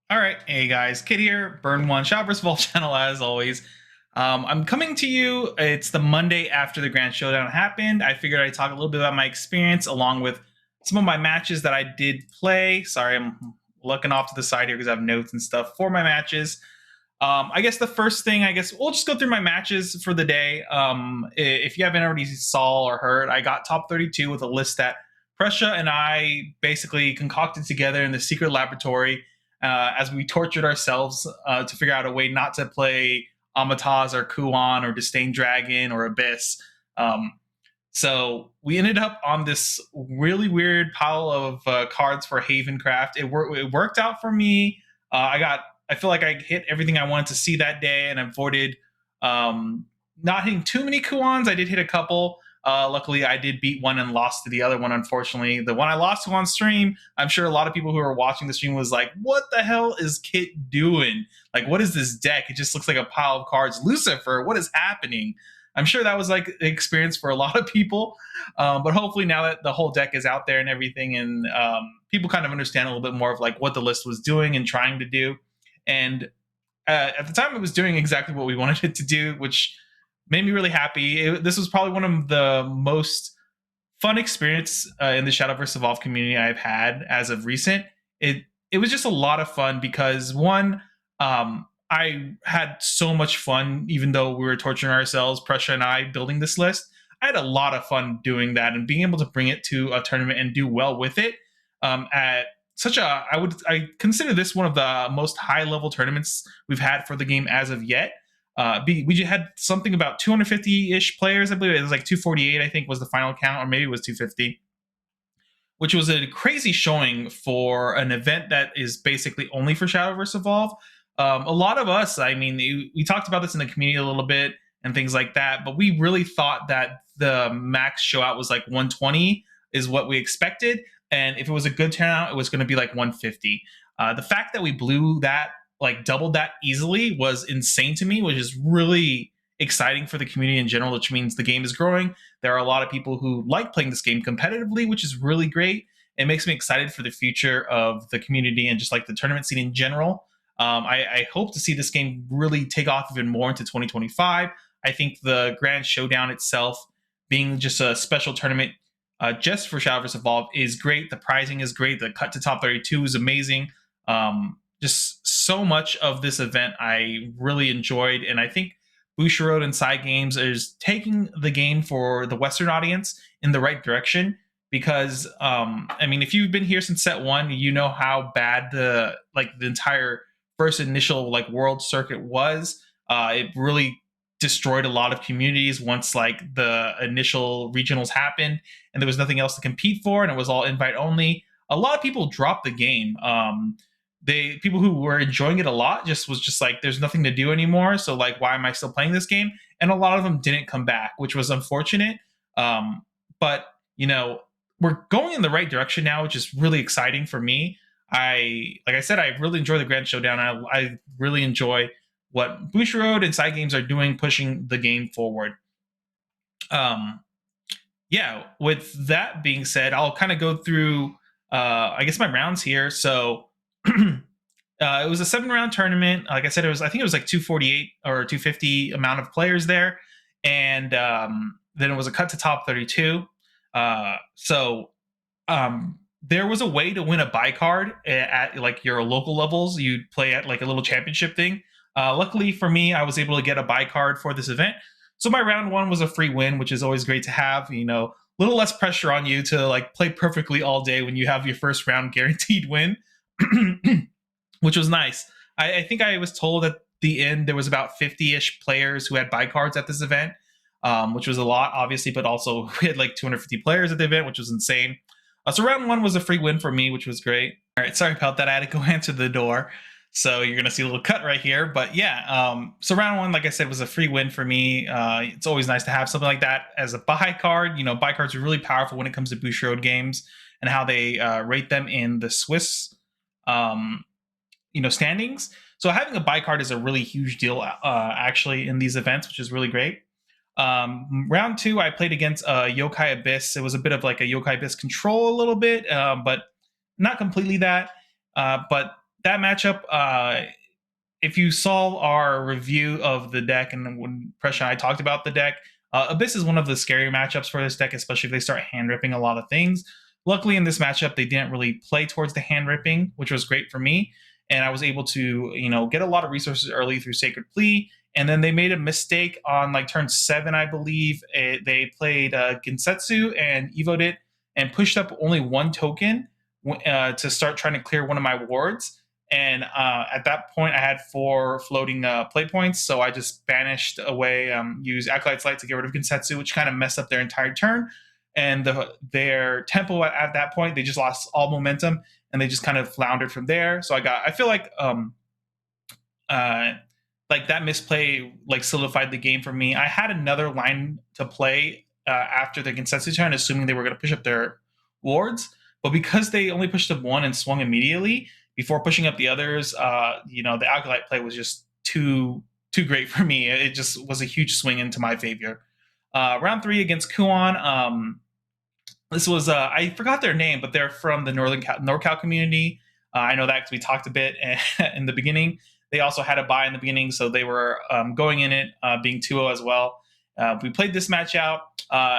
All right, hey guys, Kid here, Burn One Showverse Vault channel as always. I'm coming to you. It's the Monday after the Grand Showdown happened. I figured I'd talk a little bit about my experience along with some of my matches that I did play. Sorry, I'm looking off to the side here because I have notes and stuff for my matches. I guess the first thing, I guess we'll just go through my matches for the day. If you haven't already saw or heard, I got top 32 with a list that Prussia and I basically concocted together in the secret laboratory as we tortured ourselves to figure out a way not to play Amataz or Kuan or Disdain Dragon or Abyss. So we ended up on this really weird pile of cards for Havencraft. It worked out for me. I feel like I hit everything I wanted to see that day, and avoided not hitting too many Kuans. I did hit a couple. Luckily, I did beat one and lost to the other one, unfortunately. The one I lost to on stream, I'm sure a lot of people who are watching the stream was like, what the hell is Kit doing? Like, what is this deck? It just looks like a pile of cards. Lucifer, what is happening? I'm sure that was like an experience for a lot of people. But hopefully now that the whole deck is out there and everything, and people kind of understand a little bit more of like what the list was doing and trying to do. And at the time, it was doing exactly what we wanted it to do, which made me really happy. This was probably one of the most fun experience in the Shadowverse Evolve community I've had as of recent. It was just a lot of fun because one, I had so much fun, even though we were torturing ourselves, Prussia and I, building this list. I had a lot of fun doing that and being able to bring it to a tournament and do well with it. At such a, I consider this one of the most high level tournaments we've had for the game as of yet. We had something about 250-ish players. I believe it was like 248, I think was the final count, or maybe it was 250, which was a crazy showing for an event that is basically only for Shadowverse Evolve. A lot of us, I mean, we talked about this in the community a little bit and things like that, but we really thought that the max show out was like 120 is what we expected. And if it was a good turnout, it was going to be like 150. The fact that we blew that, like doubled that easily, was insane to me, which is really exciting for the community in general, which means the game is growing. There are a lot of people who like playing this game competitively, which is really great. It makes me excited for the future of the community and just like the tournament scene in general. I hope to see this game really take off even more into 2025. I think the Grand Showdown itself, being just a special tournament just for Shadowverse Evolve, is great. The prizing is great. The cut to top 32 is amazing. Just so much of this event I really enjoyed, and I think Bushiroad and Side Games is taking the game for the Western audience in the right direction. Because I mean, if you've been here since set one, you know how bad the entire first initial like world circuit was. It really destroyed a lot of communities once like the initial regionals happened, and there was nothing else to compete for, and it was all invite only. A lot of people dropped the game. People who were enjoying it a lot was just like, there's nothing to do anymore, so like, why am I still playing this game? And a lot of them didn't come back, which was unfortunate. But you know, we're going in the right direction now, which is really exciting for me. Like I said, I really enjoy the Grand Showdown. I really enjoy what Bushiroad and Side Games are doing, pushing the game forward. Yeah, with that being said, I'll kind of go through I guess my rounds here. So it was a 7-round tournament. Like I said, I think it was like 248 or 250 amount of players there, and then it was a cut to top 32. So there was a way to win a buy card at like your local levels. You'd play at like a little championship thing. Luckily for me, I was able to get a buy card for this event. So my round one was a free win, which is always great to have. You know, a little less pressure on you to like play perfectly all day when you have your first round guaranteed win, which was nice. I think I was told at the end there was about 50-ish players who had buy cards at this event, which was a lot, obviously, but also we had like 250 players at the event, which was insane. So round one was a free win for me, which was great. All right, sorry about that. I had to go answer the door. So you're going to see a little cut right here. But yeah, so round one, like I said, was a free win for me. It's always nice to have something like that as a buy card. You know, buy cards are really powerful when it comes to Bushiroad games and how they rate them in the Swiss, standings. So having a buy card is a really huge deal, actually, in these events, which is really great. Round two, I played against Yokai Abyss. It was a bit of like a Yokai Abyss control a little bit, but not completely that. But that matchup, if you saw our review of the deck and when Pressure and I talked about the deck, Abyss is one of the scarier matchups for this deck, especially if they start hand ripping a lot of things. Luckily, in this matchup, they didn't really play towards the hand ripping, which was great for me. And I was able to, get a lot of resources early through Sacred Plea. And then they made a mistake on like turn 7, I believe. They played Gensetsu and evoed it and pushed up only one token to start trying to clear one of my wards. And at that point, I had 4 floating play points, so I just banished away, used Acolyte's Light to get rid of Gensetsu, which kind of messed up their entire turn. And their tempo at that point, they just lost all momentum, and they just kind of floundered from there. So I feel like that misplay like solidified the game for me. I had another line to play after the Gensetsu turn, assuming they were going to push up their wards, but because they only pushed up one and swung immediately before pushing up the others, the Acolyte play was just too great for me. It just was a huge swing into my favor. Round 3 against Kuon. This was I forgot their name, but they're from the NorCal community. I know that because we talked a bit in the beginning. They also had a bye in the beginning, so they were going in it being 2-0 as well. We played this match out.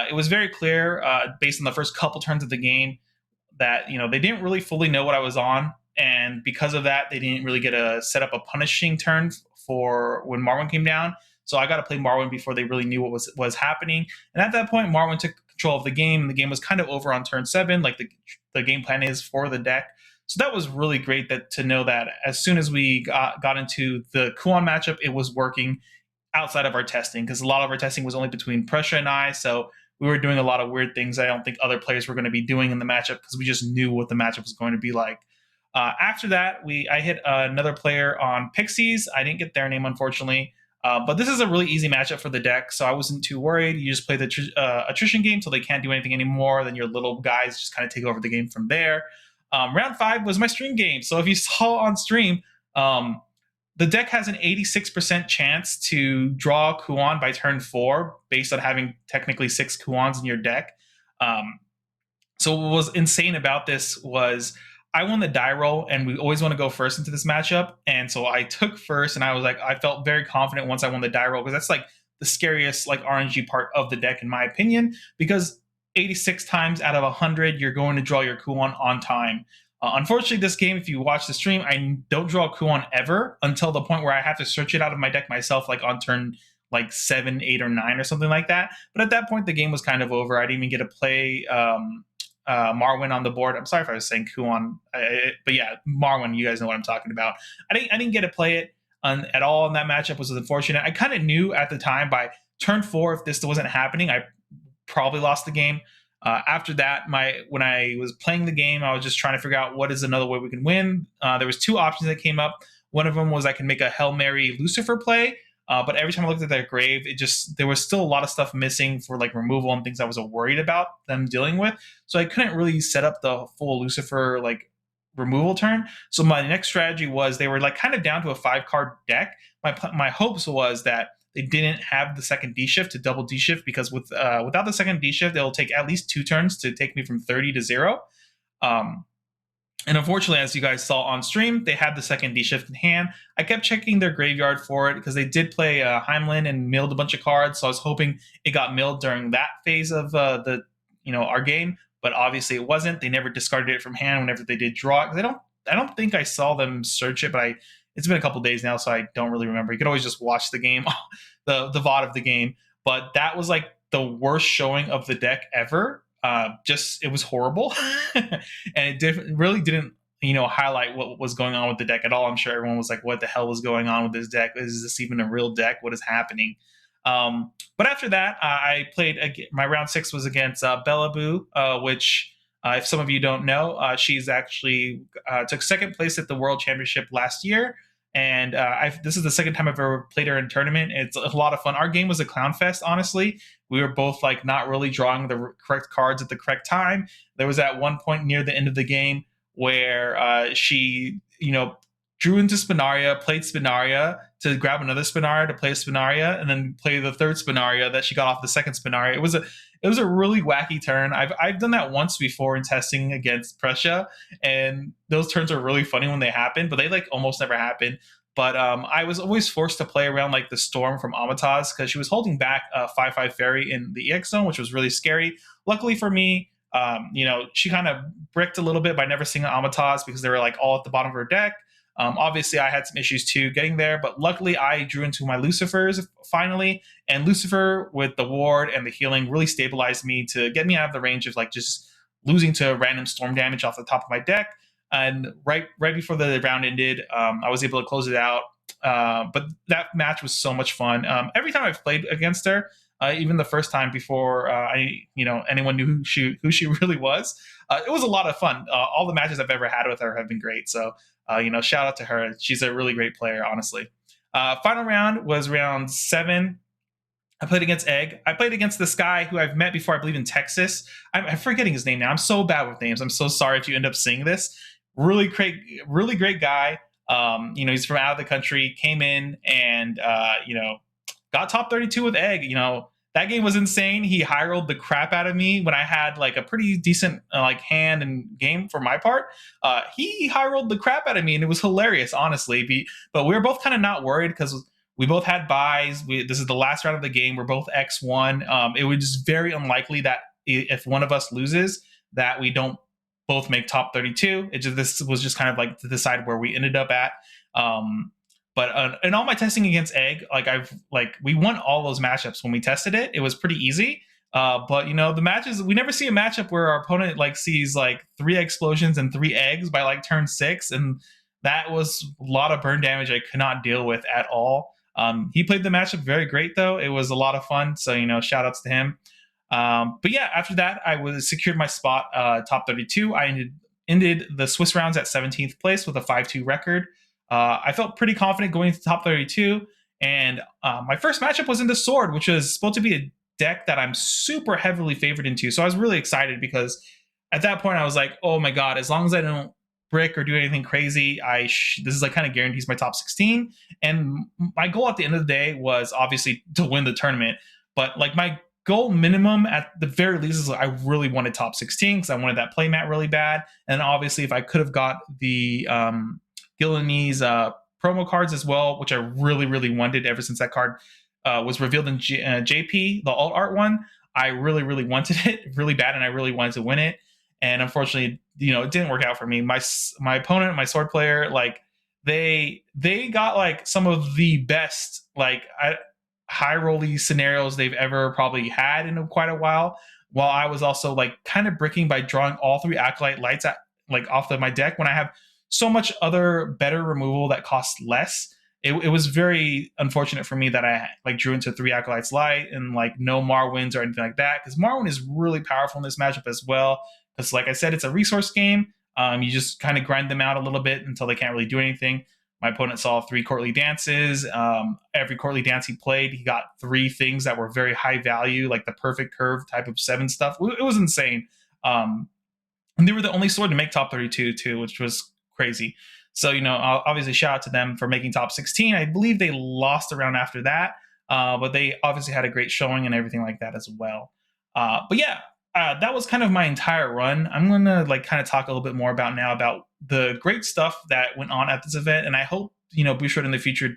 It was very clear based on the first couple turns of the game that they didn't really fully know what I was on. And because of that, they didn't really get to set up a punishing turn for when Marwyn came down. So I got to play Marwyn before they really knew what was happening. And at that point, Marwyn took control of the game, and the game was kind of over on turn 7, like the game plan is for the deck. So that was really great to know that as soon as we got into the Kuon matchup, it was working outside of our testing, because a lot of our testing was only between Pressure and I. So we were doing a lot of weird things I don't think other players were going to be doing in the matchup, because we just knew what the matchup was going to be like. After that, I hit another player on Pixies. I didn't get their name, unfortunately. But this is a really easy matchup for the deck, so I wasn't too worried. You just play the attrition game till they can't do anything anymore. Then your little guys just kind of take over the game from there. Round 5 was my stream game. So if you saw on stream, the deck has an 86% chance to draw Kuon by turn 4 based on having technically 6 Kuons in your deck. So what was insane about this was I won the die roll, and we always want to go first into this matchup. And so I took first, and I felt very confident once I won the die roll, because that's like the scariest like RNG part of the deck, in my opinion, because 86 times out of 100, you're going to draw your Kuon on time. Unfortunately, this game, if you watch the stream, I don't draw Kuon ever until the point where I have to search it out of my deck myself, like on turn like 7, 8, or 9 or something like that. But at that point, the game was kind of over. I didn't even get to play Marwyn on the board. I'm sorry if I was saying Kuon, but yeah, Marwyn, you guys know what I'm talking about. I didn't get to play it at all in that matchup, which was unfortunate. I kind of knew at the time by turn 4, if this wasn't happening, I probably lost the game. After that, when I was playing the game, I was just trying to figure out what is another way we can win. There was 2 options that came up. One of them was I can make a Hail Mary Lucifer play, but every time I looked at their grave, there was still a lot of stuff missing for like removal and things I was worried about them dealing with. So I couldn't really set up the full Lucifer like removal turn. So my next strategy was they were like kind of down to a 5-card deck. My hopes was that they didn't have the second D shift to double D shift, because without the second D shift, it'll take at least 2 turns to take me from 30 to 0. And unfortunately, as you guys saw on stream, they had the second D shift in hand. I kept checking their graveyard for it because they did play Heimlin and milled a bunch of cards. So I was hoping it got milled during that phase of our game, but obviously it wasn't. They never discarded it from hand whenever they did draw it. Because I don't think I saw them search it, but it's been a couple days now, so I don't really remember. You could always just watch the game, the VOD of the game. But that was like the worst showing of the deck ever. It was horrible, and it really didn't highlight what was going on with the deck at all. I'm sure everyone was like, what the hell was going on with this deck? Is this even a real deck? What is happening? But after that, I played my round 6 was against Bellaboo, which if some of you don't know, she's actually took second place at the World Championship last year. And this is the second time I've ever played her in a tournament. It's a lot of fun. Our game was a clown fest, honestly. We were both like not really drawing the correct cards at the correct time. There was at one point near the end of the game where she, drew into Spinaria, played Spinaria, to grab another Spinaria to play a Spinaria, and then play the third Spinaria that she got off the second Spinaria. It was a really wacky turn. I've done that once before in testing against Prussia, and those turns are really funny when they happen, but they like almost never happen. But I was always forced to play around like the Storm from Amataz because she was holding back a 5/5 Fairy in the EX zone, which was really scary. Luckily for me, she kind of bricked a little bit by never seeing an Amataz because they were like all at the bottom of her deck. Obviously, I had some issues too getting there, but luckily I drew into my Lucifers finally, and Lucifer with the ward and the healing really stabilized me to get me out of the range of like just losing to random storm damage off the top of my deck. And right before the round ended, I was able to close it out. But that match was so much fun. Every time I've played against her, even the first time before anyone knew who she really was, it was a lot of fun. All the matches I've ever had with her have been great. So shout out to her. She's a really great player, honestly. Final round was round 7. I played against Egg. I played against this guy who I've met before, I believe in Texas. I'm forgetting his name now. I'm so bad with names. I'm so sorry if you end up seeing this. Really great guy. He's from out of the country, came in and, got top 32 with Egg. That game was insane. He high rolled the crap out of me when I had like a pretty decent hand and game for my part. He high rolled the crap out of me, and it was hilarious, honestly. But we were both kind of not worried because we both had buys. This is the last round of the game. We're both X1. It was just very unlikely that if one of us loses, that we don't both make top 32. This was just kind of like to decide where we ended up at. But in all my testing against Egg, we won all those matchups when we tested it. It was pretty easy. But the matches, we never see a matchup where our opponent sees 3 explosions and 3 eggs by turn 6, and that was a lot of burn damage I could not deal with at all. He played the matchup very great though. It was a lot of fun. So shout outs to him. But yeah, after that I secured my spot top 32. I ended the Swiss rounds at 17th place with a 5-2 record. I felt pretty confident going to top 32, and my first matchup was into Sword, which was supposed to be a deck that I'm super heavily favored into. So I was really excited because at that point I was like, oh my god, as long as I don't brick or do anything crazy, this is kind of guarantees my top 16. And my goal at the end of the day was obviously to win the tournament, but my goal minimum at the very least is I really wanted top 16 because I wanted that playmat really bad. And obviously if I could have got the Gillenese promo cards as well, which I really wanted ever since that card was revealed in JP, the alt art one. I really wanted it really bad, and I really wanted to win it. And unfortunately, it didn't work out for me. My opponent, my Sword player, they got some of the best high rolly scenarios they've ever probably had in quite a while I was also kind of bricking by drawing all 3 Acolyte Lights off of my deck when I have so much other better removal that costs less. It was very unfortunate for me that I drew into 3 Acolytes Light and no Marwins or anything like that, because Marwin is really powerful in this matchup as well, because like I said, it's a resource game. You just kind of grind them out a little bit until they can't really do anything. My opponent saw 3 Courtly Dances. Every Courtly Dance he played, he got 3 things that were very high value, like the perfect curve type of 7 stuff. It was insane. And they were the only Sword to make top 32 too, which was crazy. So, I'll obviously shout out to them for making top 16. I believe they lost a round after that, but they obviously had a great showing and everything like that as well. But yeah, that was kind of my entire run. I'm going to kind of talk a little bit more about the great stuff that went on at this event. And I hope, Bushiroad in the future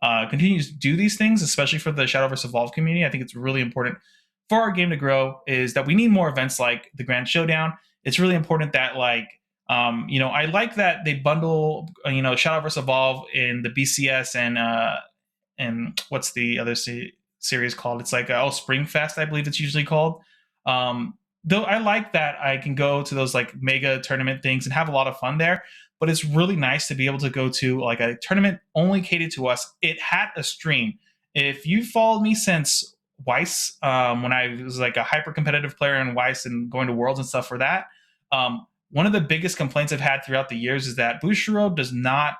continues to do these things, especially for the Shadowverse Evolve community. I think it's really important for our game to grow, is that we need more events like the Grand Showdown. It's really important that I like that they bundle, Shadowverse Evolve in the BCS and what's the other series called? It's Springfest, I believe it's usually called. Though I like that I can go to those mega tournament things and have a lot of fun there, but it's really nice to be able to go to a tournament only catered to us. It had a stream. If you followed me since Weiss, when I was a hyper competitive player in Weiss and going to Worlds and stuff for that, one of the biggest complaints I've had throughout the years is that Bushiroad does not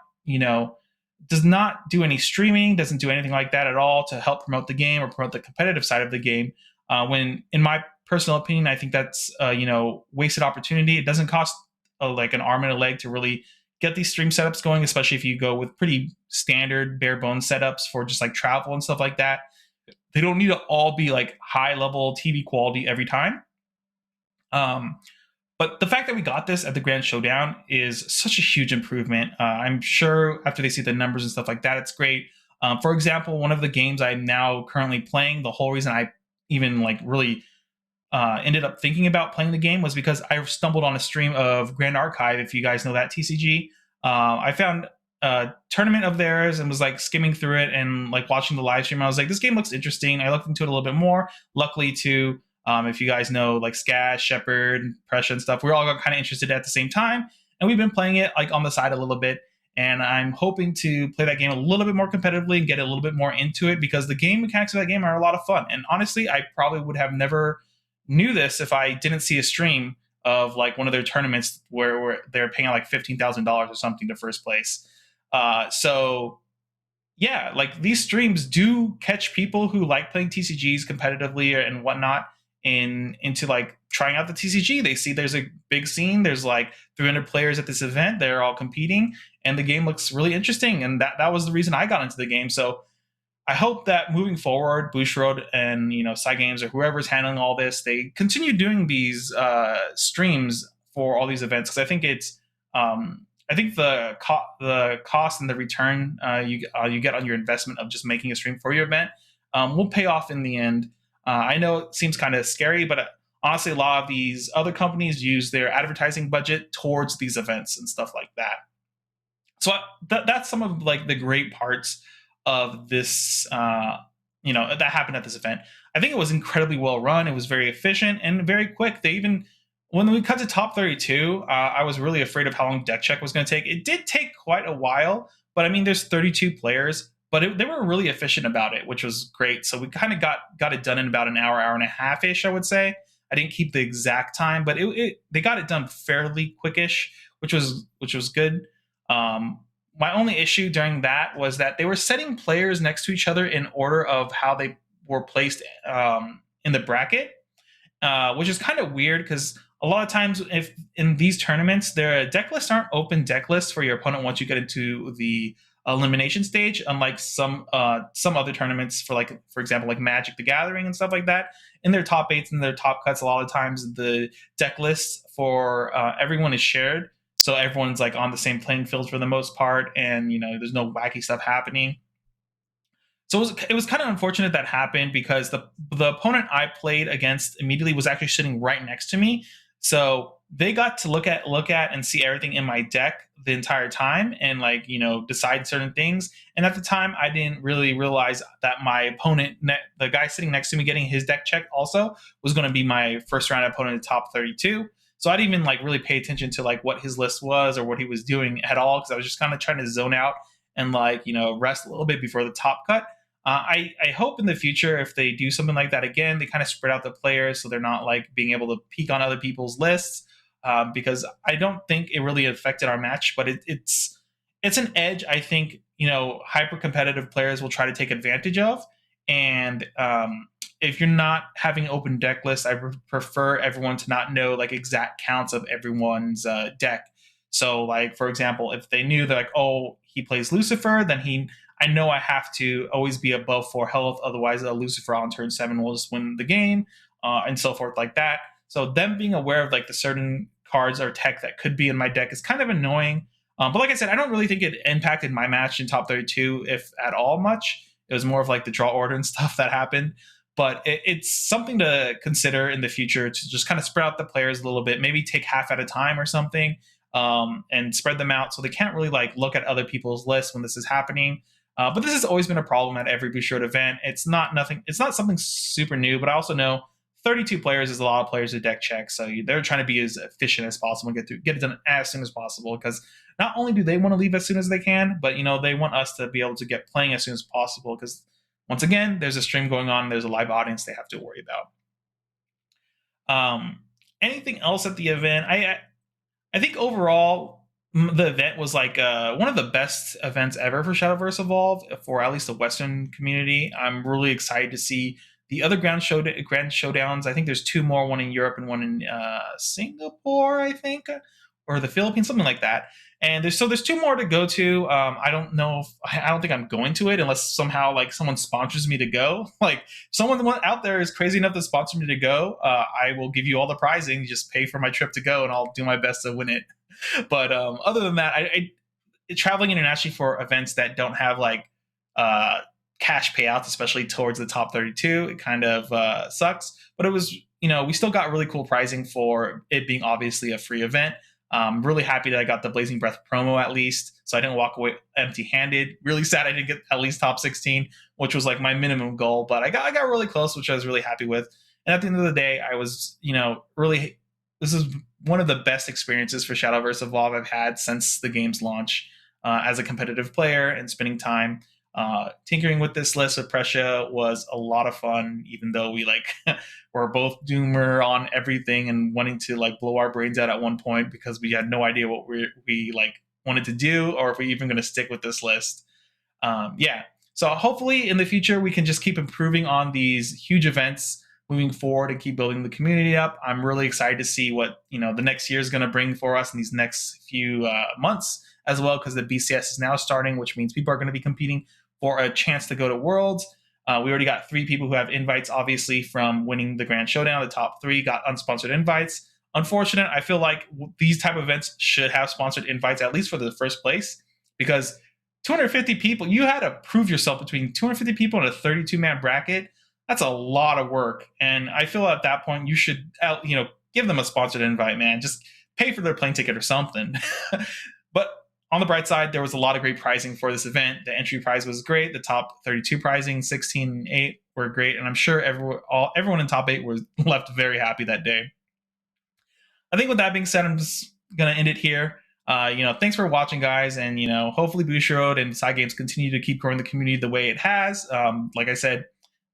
do any streaming, doesn't do anything like that at all to help promote the game or promote the competitive side of the game. When, in my personal opinion, I think that's wasted opportunity. It doesn't cost an arm and a leg to really get these stream setups going, especially if you go with pretty standard bare bones setups for just like travel and stuff like that. They don't need to all be like high level TV quality every time. Um, but the fact that we got this at the Grand Showdown is such a huge improvement. I'm sure after they see the numbers and stuff like that, it's great. For example, one of the games I'm now currently playing, the whole reason I even like really ended up thinking about playing the game was because I stumbled on a stream of Grand Archive. If you guys know that TCG, I found a tournament of theirs and was like skimming through it and like watching the live stream. I was like, this game looks interesting. I looked into it a little bit more. Luckily, too, if you guys know like Skaz, Shepard, Pressure, and stuff, we're all kind of interested at the same time, and we've been playing it like on the side a little bit. And I'm hoping to play that game a little bit more competitively and get a little bit more into it because the game mechanics of that game are a lot of fun. And honestly, I probably would have never knew this if I didn't see a stream of like one of their tournaments where they're paying like $15,000 or something to first place. So yeah, like these streams do catch people who like playing TCGs competitively and whatnot into like trying out the TCG. They see there's a big scene. There's like 300 players at this event. They're all competing, and the game looks really interesting. And that was the reason I got into the game. So I hope that moving forward, Bushiroad and Cygames or whoever's handling all this, they continue doing these streams for all these events because I think it's I think the cost and the return you get on your investment of just making a stream for your event will pay off in the end. I know it seems kind of scary, but honestly, a lot of these other companies use their advertising budget towards these events and stuff like that. So that's some of like the great parts of this that happened at this event. I think it was incredibly well run. It was very efficient and very quick. They even when we cut to top 32, I was really afraid of how long deck check was going to take. It did take quite a while, but I mean there's 32 players, but they were really efficient about it, which was great. So we kind of got it done in about an hour and a half ish, I would say. I didn't keep the exact time, but they got it done fairly quickish, which was good. My only issue during that was that they were setting players next to each other in order of how they were placed in the bracket, which is kind of weird because a lot of times, if in these tournaments, their deck lists aren't open deck lists for your opponent once you get into the elimination stage, unlike some other tournaments for example, like Magic the Gathering and stuff like that. In their top eights and their top cuts, a lot of times the deck lists for everyone is shared. So everyone's like on the same playing field for the most part, and there's no wacky stuff happening. So it was kind of unfortunate that happened because the opponent I played against immediately was actually sitting right next to me. So they got to look at and see everything in my deck the entire time and decide certain things. And at the time, I didn't really realize that my opponent, the guy sitting next to me getting his deck checked also, was going to be my first round opponent in the top 32. So I didn't even really pay attention to what his list was or what he was doing at all because I was just kind of trying to zone out and rest a little bit before the top cut. I hope in the future if they do something like that again, they kind of spread out the players so they're not being able to peek on other people's lists because I don't think it really affected our match, but it's an edge I think hyper competitive players will try to take advantage of. And if you're not having open deck lists, I prefer everyone to not know exact counts of everyone's deck. So for example, if they knew that oh, he plays Lucifer, then I know I have to always be above 4 health, otherwise a Lucifer on turn 7 will just win the game, and so forth like that. So them being aware of the certain cards or tech that could be in my deck is kind of annoying. But like I said, I don't really think it impacted my match in top 32, if at all much. It was more of the draw order and stuff that happened. But it's something to consider in the future to just kind of spread out the players a little bit, maybe take half at a time or something, and spread them out so they can't really look at other people's lists when this is happening. But this has always been a problem at every Bushiroad event. It's not something super new, but I also know 32 players is a lot of players to deck check. So they're trying to be as efficient as possible and get it done as soon as possible because not only do they want to leave as soon as they can, but they want us to be able to get playing as soon as possible because once again, there's a stream going on, there's a live audience they have to worry about. Anything else at the event? I think overall the event was one of the best events ever for Shadowverse Evolve for at least the Western community. I'm really excited to see the other grand showdowns. I think there's 2 more, one in Europe and one in Singapore, I think, or the Philippines, something like that. And there's two more to go to. I don't know if I don't think I'm going to it unless somehow like someone sponsors me to go. Like someone out there is crazy enough to sponsor me to go. I will give you all the prizing. Just pay for my trip to go, and I'll do my best to win it. But other than that, traveling internationally for events that don't have like uh, cash payouts, especially towards the top 32, it kind of sucks. But it was, we still got really cool pricing for it being obviously a free event. Really happy that I got the Blazing Breath promo at least, so I didn't walk away empty-handed. Really sad I didn't get at least top 16, which was like my minimum goal, but I got really close, which I was really happy with. And at the end of the day, I was, really, this is one of the best experiences for Shadowverse Evolve I've had since the game's launch as a competitive player, and spending time tinkering with this list with Prescia was a lot of fun, even though we like were both doomer on everything and wanting to like blow our brains out at one point because we had no idea what we like wanted to do, or if we even going to stick with this list. Yeah. So hopefully in the future we can just keep improving on these huge events moving forward and keep building the community up. I'm really excited to see what the next year is going to bring for us in these next few months as well, because the BCS is now starting, which means people are going to be competing for a chance to go to Worlds. We already got 3 people who have invites, obviously, from winning the Grand Showdown. The top 3 got unsponsored invites. Unfortunate. I feel like these type of events should have sponsored invites, at least for the first place, because 250 people, you had to prove yourself between 250 people in a 32-man bracket. That's a lot of work. And I feel at that point you should, give them a sponsored invite, man. Just pay for their plane ticket or something. But on the bright side, there was a lot of great pricing for this event. The entry prize was great. The top 32 pricing, 16 and 8, were great. And I'm sure everyone in top 8 was left very happy that day. I think with that being said, I'm just going to end it here. Thanks for watching, guys. And, hopefully Bushiroad and Side Games continue to keep growing the community the way it has. Like I said,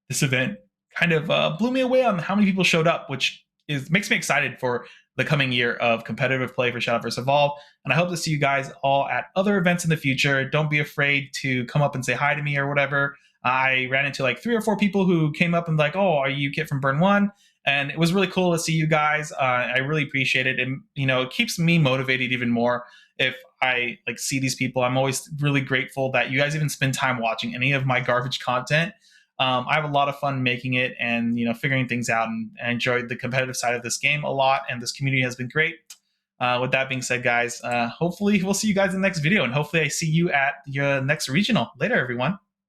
this event kind of blew me away on how many people showed up, which makes me excited for the coming year of competitive play for Shadowverse Evolve. And I hope to see you guys all at other events in the future. Don't be afraid to come up and say hi to me or whatever. I ran into like 3 or 4 people who came up and like, oh, are you Kit from Burn 1? And it was really cool to see you guys. I really appreciate it. And, it keeps me motivated even more if I like see these people. I'm always really grateful that you guys even spend time watching any of my garbage content. I have a lot of fun making it and figuring things out, and I enjoyed the competitive side of this game a lot, and this community has been great. With that being said, guys, hopefully we'll see you guys in the next video, and hopefully I see you at your next regional. Later, everyone.